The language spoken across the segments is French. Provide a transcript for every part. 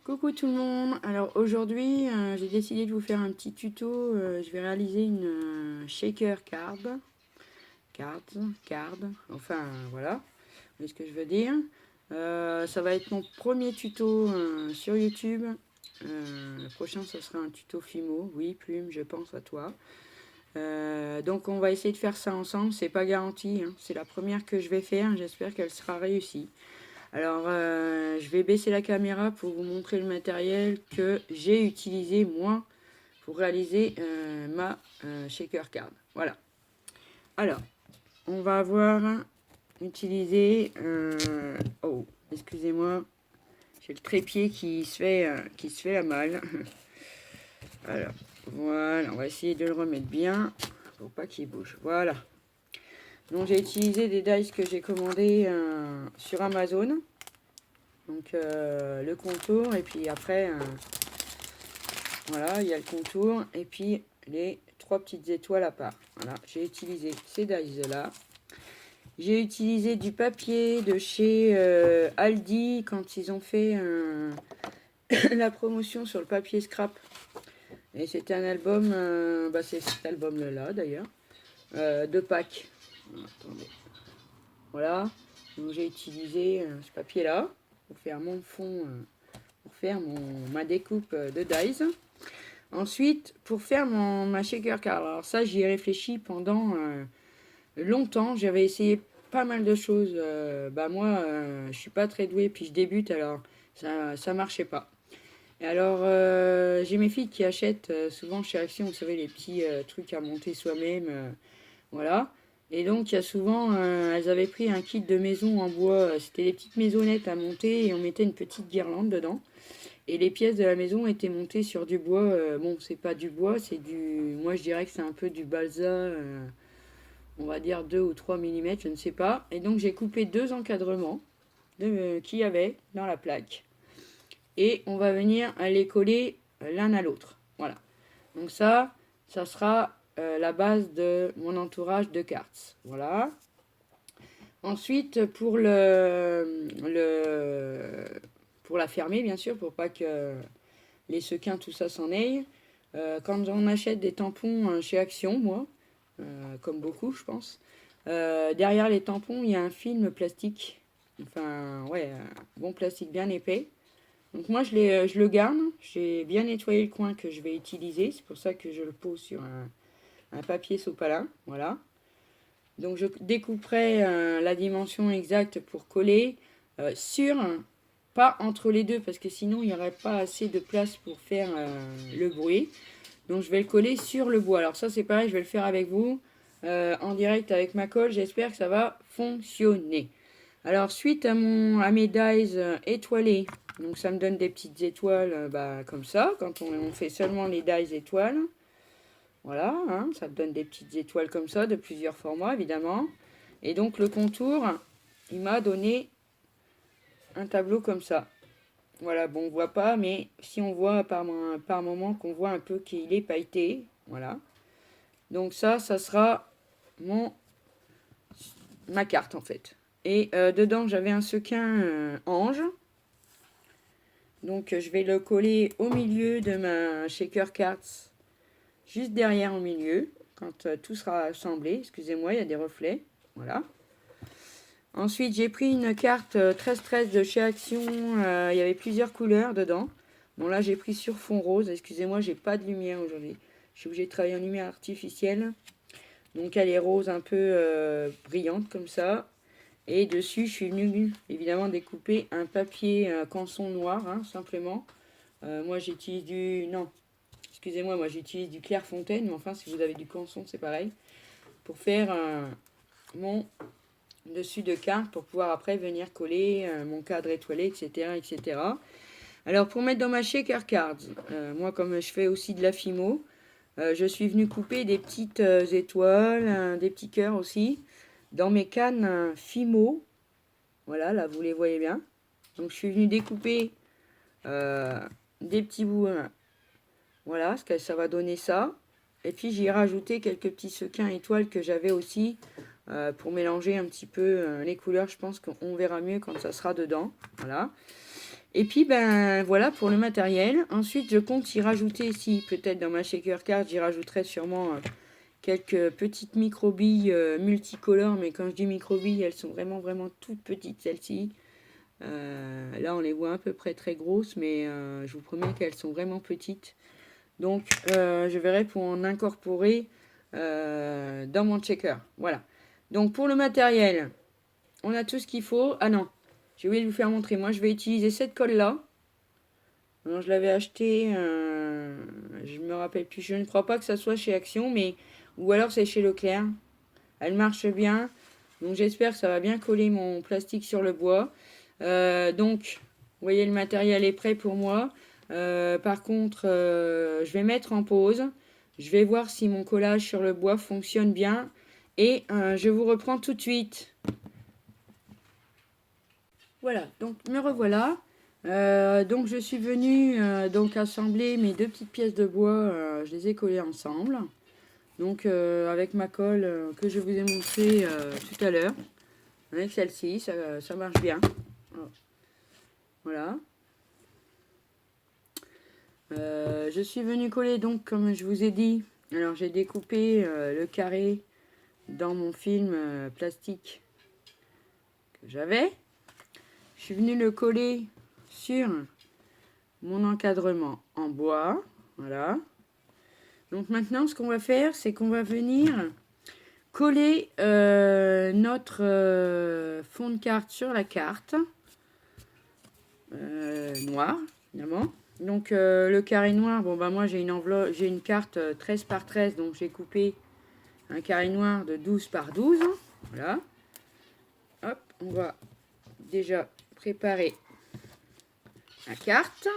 Coucou tout le monde, alors aujourd'hui j'ai décidé de vous faire un petit tuto, je vais réaliser une shaker card, enfin voilà, vous voyez ce que je veux dire. Ça va être mon premier tuto sur YouTube, le prochain ce sera un tuto Fimo, oui Plume je pense à toi. Donc on va essayer de faire ça ensemble, c'est pas garanti, hein. C'est la première que je vais faire, j'espère qu'elle sera réussie. Alors, je vais baisser la caméra pour vous montrer le matériel que j'ai utilisé moi pour réaliser ma shaker card. Voilà. Alors, on va avoir utilisé... oh, excusez-moi. J'ai le trépied qui se fait la malle. Alors, voilà. On va essayer de le remettre bien. Faut pas qu'il bouge. Voilà. Donc, j'ai utilisé des dice que j'ai commandés sur Amazon. Donc le contour et puis après voilà, il y a le contour et puis les trois petites étoiles à part. Voilà, j'ai utilisé ces dies là. J'ai utilisé du papier de chez Aldi quand ils ont fait la promotion sur le papier scrap. Et c'était un album, c'est cet album là d'ailleurs, de Pâques. Attendez. Voilà, donc j'ai utilisé ce papier là pour faire mon fond, pour faire ma découpe de dies. Ensuite, pour faire ma shaker card, alors ça j'y ai réfléchi pendant longtemps, j'avais essayé pas mal de choses. Moi, je suis pas très douée, puis je débute, alors ça marchait pas. Et alors, j'ai mes filles qui achètent souvent chez Action, vous savez, les petits trucs à monter soi-même, voilà. Et donc, il y a souvent, elles avaient pris un kit de maison en bois, c'était des petites maisonnettes à monter et on mettait une petite guirlande dedans. Et les pièces de la maison étaient montées sur du bois. Bon, c'est pas du bois, c'est du... Moi, je dirais que c'est un peu du balsa, on va dire 2 ou 3 mm, je ne sais pas. Et donc, j'ai coupé deux encadrements qu'il y avait dans la plaque. Et on va venir les coller l'un à l'autre. Voilà. Donc ça sera la base de mon entourage de cartes. Voilà. Ensuite, pour pour la fermer, bien sûr, pour pas que les sequins, tout ça s'en aille. Quand on achète des tampons chez Action, moi, comme beaucoup, je pense, derrière les tampons, il y a un film plastique. Enfin, ouais, un bon plastique bien épais. Donc moi, je le garde. J'ai bien nettoyé le coin que je vais utiliser. C'est pour ça que je le pose sur un papier sopalin. Voilà. Donc je découperai la dimension exacte pour coller sur, pas entre les deux, parce que sinon il n'y aurait pas assez de place pour faire le bruit. Donc je vais le coller sur le bois. Alors ça c'est pareil, je vais le faire avec vous en direct avec ma colle. J'espère que ça va fonctionner. Alors suite à mes dies étoilés, donc ça me donne des petites étoiles comme ça, quand on fait seulement les dies étoiles. Voilà, hein, ça me donne des petites étoiles comme ça, de plusieurs formats évidemment. Et donc le contour, il m'a donné un tableau comme ça. Voilà, bon on voit pas, mais si on voit par moment qu'on voit un peu qu'il est pailleté, voilà. Donc ça sera ma carte en fait. Et dedans j'avais un sequin ange. Donc je vais le coller au milieu de ma shaker cards, juste derrière au milieu, quand tout sera assemblé. Excusez-moi, il y a des reflets. Voilà. Ensuite, j'ai pris une carte 13-13 de chez Action. Il y avait plusieurs couleurs dedans. Bon, là, j'ai pris sur fond rose. Excusez-moi, j'ai pas de lumière aujourd'hui. Je suis obligée de travailler en lumière artificielle. Donc, elle est rose un peu brillante comme ça. Et dessus, je suis venue évidemment découper un papier canson noir, hein, simplement. Moi, j'utilise du... Non, excusez-moi, moi j'utilise du Clairefontaine. Mais enfin, si vous avez du canson, c'est pareil. Pour faire mon dessus de carte pour pouvoir après venir coller mon cadre étoilé, etc., etc. Alors pour mettre dans ma shaker cards, moi comme je fais aussi de la Fimo, je suis venue couper des petites étoiles, des petits cœurs aussi, dans mes cannes Fimo. Voilà, là vous les voyez bien. Donc je suis venue découper des petits bouts. Voilà, ce que ça va donner ça. Et puis j'y ai rajouté quelques petits sequins étoiles que j'avais aussi pour mélanger un petit peu les couleurs. Je pense qu'on verra mieux quand ça sera dedans. Voilà. Et puis, ben voilà pour le matériel. Ensuite, je compte y rajouter, si peut-être dans ma shaker card, j'y rajouterai sûrement quelques petites micro-billes multicolores. Mais quand je dis micro-billes, elles sont vraiment, vraiment toutes petites, celles-ci. Là, on les voit à peu près très grosses, mais je vous promets qu'elles sont vraiment petites. Donc, je verrai pour en incorporer dans mon checker. Voilà. Donc, pour le matériel, on a tout ce qu'il faut. Ah non, j'ai oublié de vous faire montrer. Moi, je vais utiliser cette colle-là. Alors, je l'avais acheté, je me rappelle plus. Je ne crois pas que ça soit chez Action, mais ou alors c'est chez Leclerc. Elle marche bien. Donc, j'espère que ça va bien coller mon plastique sur le bois. Donc, vous voyez, le matériel est prêt pour moi. Par contre, je vais mettre en pause. Je vais voir si mon collage sur le bois fonctionne bien. Et je vous reprends tout de suite. Voilà, donc me revoilà. Donc je suis venue donc assembler mes deux petites pièces de bois. Je les ai collées ensemble. Donc avec ma colle que je vous ai montré tout à l'heure. Avec celle-ci, ça marche bien. Voilà. Je suis venue coller donc comme je vous ai dit. Alors j'ai découpé le carré dans mon film plastique que j'avais. Je suis venue le coller sur mon encadrement en bois. Voilà. Donc maintenant, ce qu'on va faire, c'est qu'on va venir coller notre fond de carte sur la carte noire, évidemment. Donc le carré noir, bon bah moi j'ai une enveloppe, j'ai une carte 13 par 13, donc j'ai coupé un carré noir de 12 par 12. Voilà. Hop, on va déjà préparer la carte.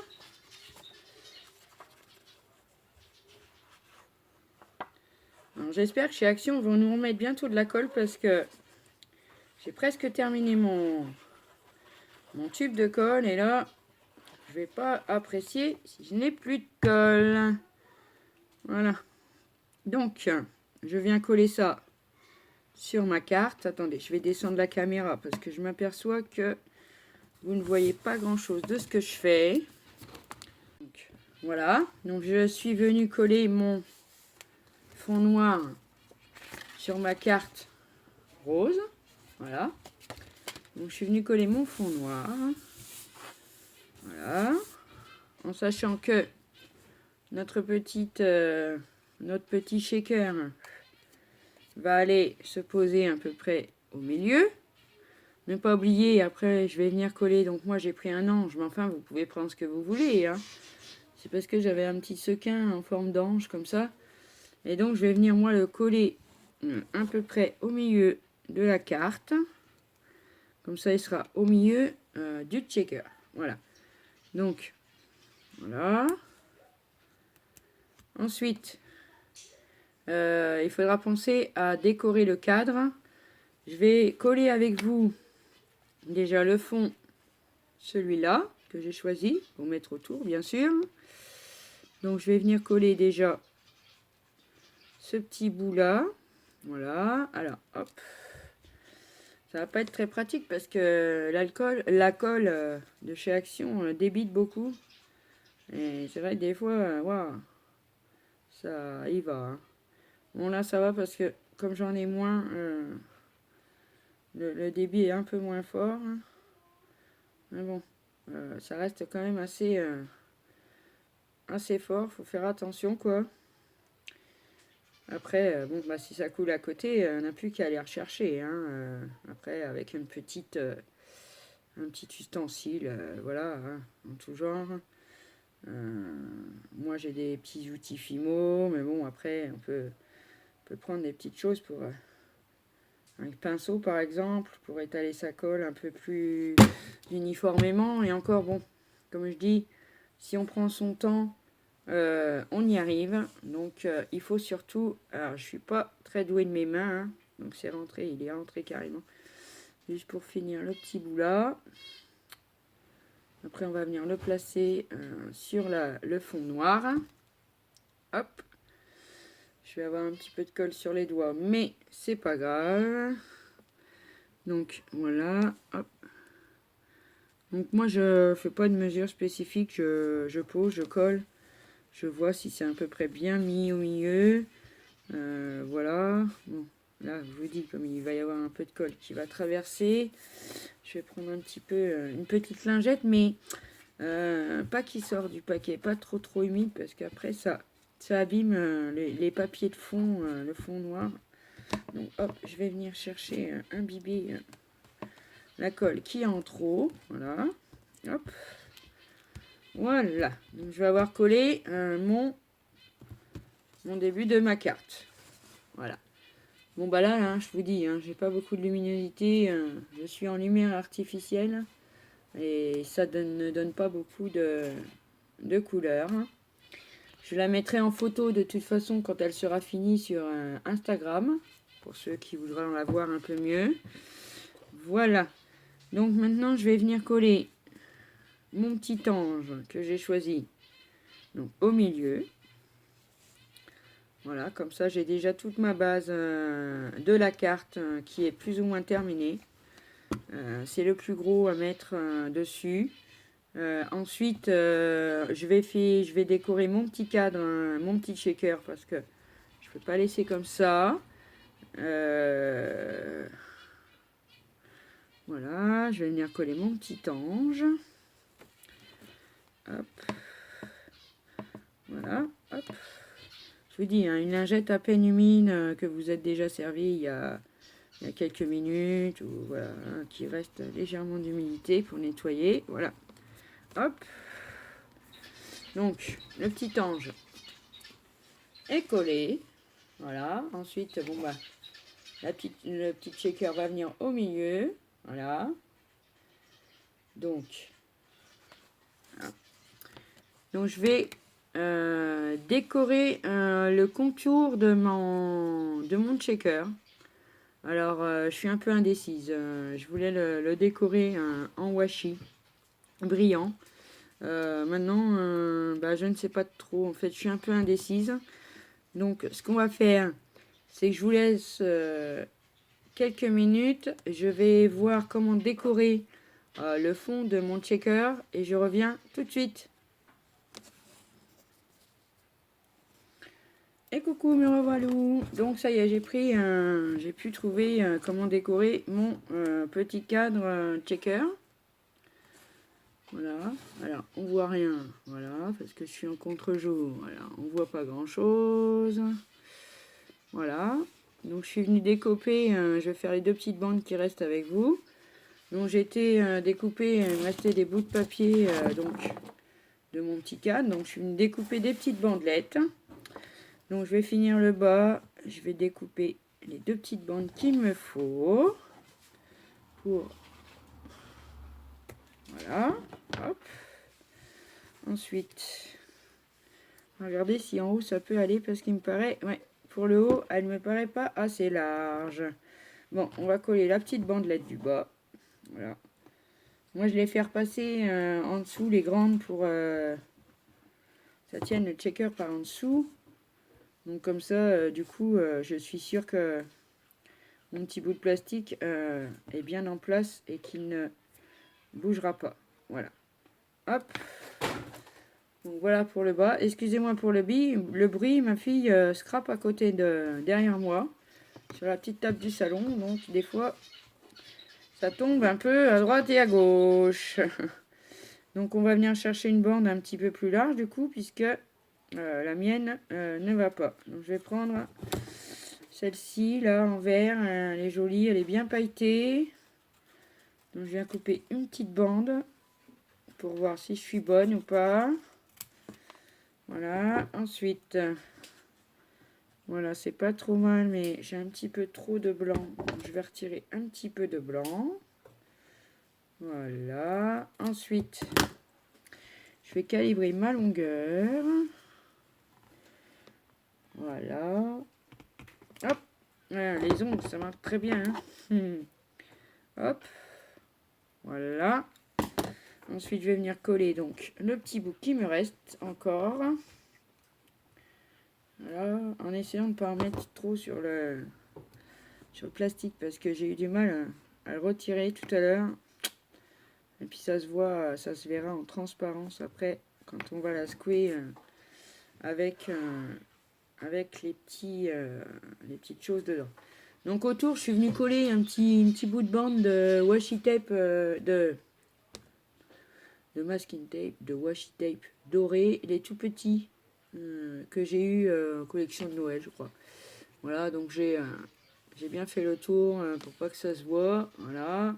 J'espère que chez Action, vont nous remettre bientôt de la colle parce que j'ai presque terminé mon tube de colle. Et là, je vais pas apprécier si je n'ai plus de colle. Voilà. Donc, je viens coller ça sur ma carte. Attendez, je vais descendre la caméra parce que je m'aperçois que vous ne voyez pas grand-chose de ce que je fais. Donc, voilà. Donc, je suis venue coller mon fond noir sur ma carte rose. Voilà. Donc je suis venue coller mon fond noir. Voilà. En sachant que notre petit shaker va aller se poser à peu près au milieu. Ne pas oublier, après je vais venir coller. Donc moi j'ai pris un ange, mais enfin vous pouvez prendre ce que vous voulez. Hein. C'est parce que j'avais un petit sequin en forme d'ange comme ça. Et donc je vais venir moi le coller à peu près au milieu de la carte. Comme ça il sera au milieu du checker. Voilà. Donc voilà. Ensuite, il faudra penser à décorer le cadre. Je vais coller avec vous déjà le fond, celui-là que j'ai choisi pour mettre autour, bien sûr. Donc je vais venir coller déjà ce petit bout-là. Voilà. Alors, hop. Ça va pas être très pratique parce que la colle de chez Action débite beaucoup. Et c'est vrai que des fois, waouh, ça y va. Hein. Bon là ça va parce que comme j'en ai moins, le débit est un peu moins fort. Hein. Mais bon, ça reste quand même assez fort. Faut faire attention quoi. Après, bon bah si ça coule à côté, on n'a plus qu'à aller rechercher. Hein. Après avec un petit ustensile, voilà, hein, en tout genre. Moi j'ai des petits outils Fimo, mais bon après on peut prendre des petites choses pour un pinceau par exemple pour étaler sa colle un peu plus uniformément. Et encore bon, comme je dis, si on prend son temps, on y arrive. Donc il faut surtout, alors je suis pas très douée de mes mains, hein, donc c'est rentré, il est rentré carrément. Juste pour finir le petit bout là. Après on va venir le placer sur le fond noir. Hop. Je vais avoir un petit peu de colle sur les doigts, mais c'est pas grave. Donc voilà, hop. Donc moi je fais pas de mesure spécifique, je pose, je colle, je vois si c'est à peu près bien mis au milieu. Voilà. Bon, là je vous dis, comme il va y avoir un peu de colle qui va traverser, je vais prendre un petit peu une petite lingette, mais pas qui sort du paquet, pas trop humide, parce qu'après ça abîme les papiers de fond, le fond noir. Donc hop, je vais venir chercher imbiber la colle qui est en trop. Voilà. Hop. Voilà. Donc je vais avoir collé mon début de ma carte. Voilà. Bon bah là, hein, je vous dis, hein, j'ai pas beaucoup de luminosité. Je suis en lumière artificielle. Et ça ne donne pas beaucoup de couleurs. Je la mettrai en photo de toute façon quand elle sera finie sur Instagram. Pour ceux qui voudraient la voir un peu mieux. Voilà. Donc maintenant, je vais venir coller mon petit ange que j'ai choisi donc, au milieu. Voilà, comme ça, j'ai déjà toute ma base de la carte qui est plus ou moins terminée. C'est le plus gros à mettre dessus. Ensuite, je vais décorer mon petit cadre, mon petit shaker, parce que je ne peux pas laisser comme ça. Voilà, je vais venir coller mon petit ange. Hop. Voilà, hop. Je vous dis, hein, une lingette à peine humide que vous êtes déjà servi il y a quelques minutes, ou voilà, hein, qui reste légèrement d'humidité pour nettoyer. Voilà. Hop. Donc, le petit ange est collé. Voilà. Ensuite, bon bah, le petit shaker va venir au milieu. Voilà. Donc, voilà. Donc je vais décorer le contour de mon shaker. Alors, je suis un peu indécise. Je voulais le décorer en washi, brillant. Maintenant, bah, je ne sais pas trop. En fait, je suis un peu indécise. Donc, ce qu'on va faire, c'est que je vous laisse quelques minutes. Je vais voir comment décorer le fond de mon shaker et je reviens tout de suite. Et coucou, me revoilà. Donc ça y est, j'ai pu trouver comment décorer mon petit cadre checker. Voilà, alors on voit rien, voilà, parce que je suis en contre-jour, voilà, on voit pas grand-chose. Voilà, donc je suis venue découper, je vais faire les deux petites bandes qui restent avec vous. Donc j'ai été découper, il me restait des bouts de papier donc de mon petit cadre, donc je suis venue découper des petites bandelettes. Donc je vais finir le bas, je vais découper les deux petites bandes qu'il me faut pour voilà, hop. Ensuite, regardez si en haut ça peut aller parce qu'il me paraît, ouais, pour le haut, elle me paraît pas assez large. Bon, on va coller la petite bandelette du bas. Voilà. Moi, je vais faire passer en dessous les grandes pour ça tienne le checker par en dessous. Donc comme ça, du coup, je suis sûre que mon petit bout de plastique est bien en place et qu'il ne bougera pas. Voilà. Hop. Donc voilà pour le bas. Excusez-moi pour le bruit. Ma fille scrape à côté derrière moi sur la petite table du salon. Donc des fois, ça tombe un peu à droite et à gauche. Donc on va venir chercher une bande un petit peu plus large du coup, puisque la mienne ne va pas. Donc je vais prendre celle-ci là en vert. Elle est jolie, elle est bien pailletée. Donc je viens couper une petite bande pour voir si je suis bonne ou pas. Voilà, ensuite, voilà, c'est pas trop mal, mais j'ai un petit peu trop de blanc. Donc je vais retirer un petit peu de blanc. Voilà, ensuite, je vais calibrer ma longueur. Voilà. Hop, voilà, les ongles, ça marche très bien. Hein. Hop, voilà. Ensuite, je vais venir coller donc le petit bout qui me reste encore. Voilà, en essayant de ne pas en mettre trop sur le plastique parce que j'ai eu du mal à le retirer tout à l'heure. Et puis ça se voit, ça se verra en transparence après quand on va la secouer avec les petites choses dedans. Donc autour, je suis venue coller un petit bout de bande de washi tape, de masking tape, de washi tape doré, les tout petits que j'ai eu en collection de Noël, je crois. Voilà, donc j'ai bien fait le tour pour pas que ça se voit. Voilà.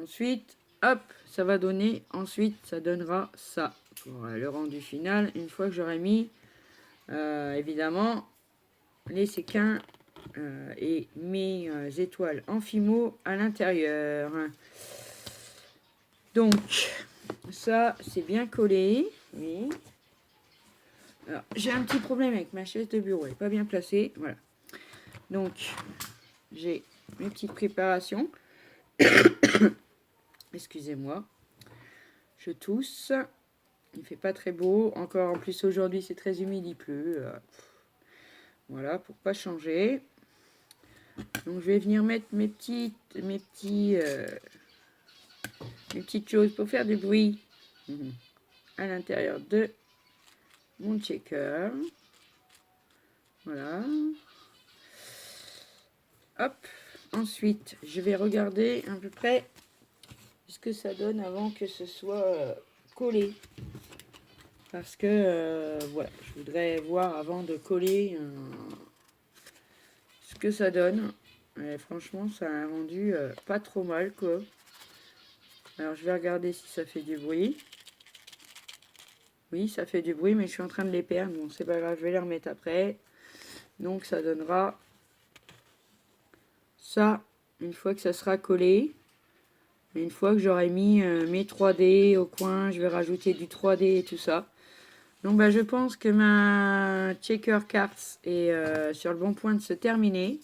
Ensuite, hop, ça va donner. Ensuite, ça donnera ça pour le rendu final. Une fois que j'aurai mis, évidemment, les séquins et mes étoiles en fimo à l'intérieur. Donc, ça, c'est bien collé. Oui. Alors, j'ai un petit problème avec ma chaise de bureau. Elle n'est pas bien placée. Voilà. Donc, j'ai mes petites préparations. Excusez-moi. Je tousse. Il fait pas très beau. Encore en plus aujourd'hui, c'est très humide, il pleut. Voilà, pour pas changer. Donc, je vais venir mettre mes petites choses pour faire du bruit à l'intérieur de mon checker. Voilà. Hop. Ensuite, je vais regarder à peu près ce que ça donne avant que ce soit collé. Parce que, voilà, je voudrais voir avant de coller ce que ça donne. Et franchement, ça a un rendu pas trop mal, quoi. Alors, je vais regarder si ça fait du bruit. Oui, ça fait du bruit, mais je suis en train de les perdre. Bon, c'est pas grave, je vais les remettre après. Donc, ça donnera ça une fois que ça sera collé. Une fois que j'aurai mis mes 3D au coin, je vais rajouter du 3D et tout ça. Donc, bah, je pense que ma checker cards est sur le bon point de se terminer.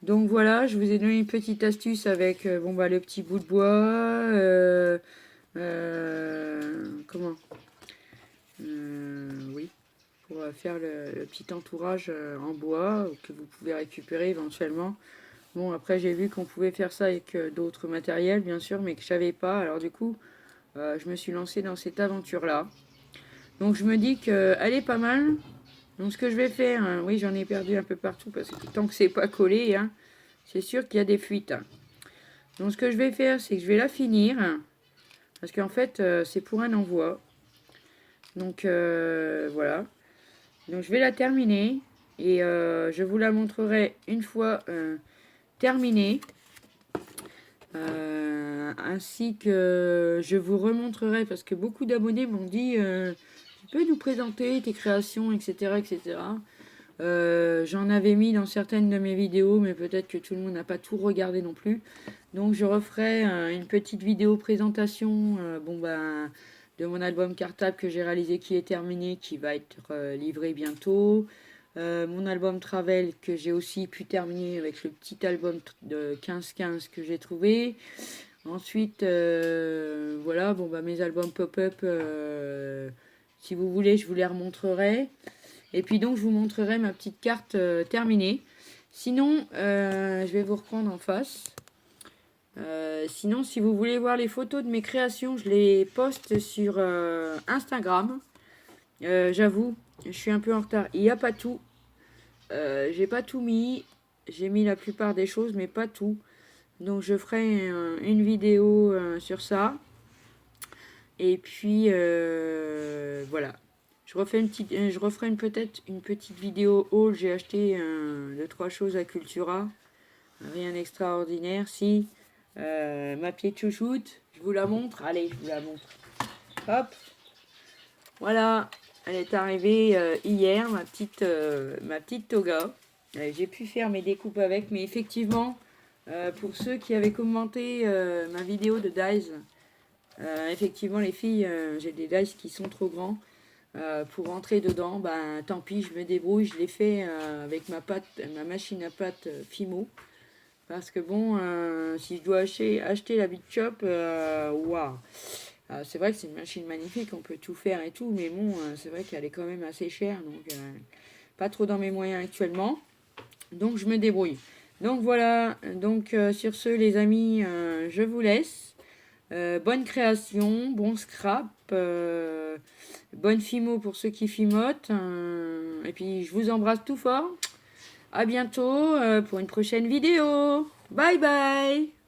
Donc voilà, je vous ai donné une petite astuce avec le petit bout de bois. Comment Oui, pour faire le petit entourage en bois que vous pouvez récupérer éventuellement. Bon, après j'ai vu qu'on pouvait faire ça avec d'autres matériels, bien sûr, mais que je savais pas. Alors du coup, je me suis lancée dans cette aventure-là. Donc je me dis qu'elle est pas mal. Donc ce que je vais faire, hein, oui, j'en ai perdu un peu partout parce que tant que c'est pas collé, hein, c'est sûr qu'il y a des fuites. Donc ce que je vais faire, c'est que je vais la finir. Parce qu'en fait, c'est pour un envoi. Donc voilà. Donc je vais la terminer. Et je vous la montrerai une fois terminée. Ainsi que je vous remontrerai, parce que beaucoup d'abonnés m'ont dit tu peux nous présenter tes créations, etc. etc. J'en avais mis dans certaines de mes vidéos, mais peut-être que tout le monde n'a pas tout regardé non plus. Donc je referai une petite vidéo présentation de mon album cartable que j'ai réalisé, qui est terminé, qui va être livré bientôt. Mon album Travel que j'ai aussi pu terminer avec le petit album de 15-15 que j'ai trouvé. Ensuite, voilà, mes albums pop-up, si vous voulez, je vous les remontrerai. Et puis donc, je vous montrerai ma petite carte terminée. Sinon, je vais vous reprendre en face. Sinon, si vous voulez voir les photos de mes créations, je les poste sur Instagram. J'avoue, je suis un peu en retard. Il n'y a pas tout. J'ai pas tout mis. J'ai mis la plupart des choses, mais pas tout. Donc, je ferai une vidéo sur ça. Et puis, voilà. Je referai peut-être une petite vidéo haul. J'ai acheté 2-3 choses à Cultura. Rien d'extraordinaire. Si, ma pied de chouchoute, je vous la montre. Allez, je vous la montre. Hop. Voilà. Elle est arrivée hier, ma petite toga. J'ai pu faire mes découpes avec. Mais effectivement, pour ceux qui avaient commenté ma vidéo de dies, effectivement les filles, j'ai des dies qui sont trop grands. Pour rentrer dedans, tant pis, je me débrouille, je l'ai fait avec ma machine à pâte Fimo. Parce que bon, si je dois acheter la Big Shop, waouh. C'est vrai que c'est une machine magnifique, on peut tout faire et tout, mais bon, c'est vrai qu'elle est quand même assez chère, donc pas trop dans mes moyens actuellement. Donc je me débrouille. Donc voilà, donc sur ce les amis, je vous laisse. Bonne création, bon scrap, bonne fimo pour ceux qui fimotent. Et puis je vous embrasse tout fort. À bientôt pour une prochaine vidéo. Bye bye.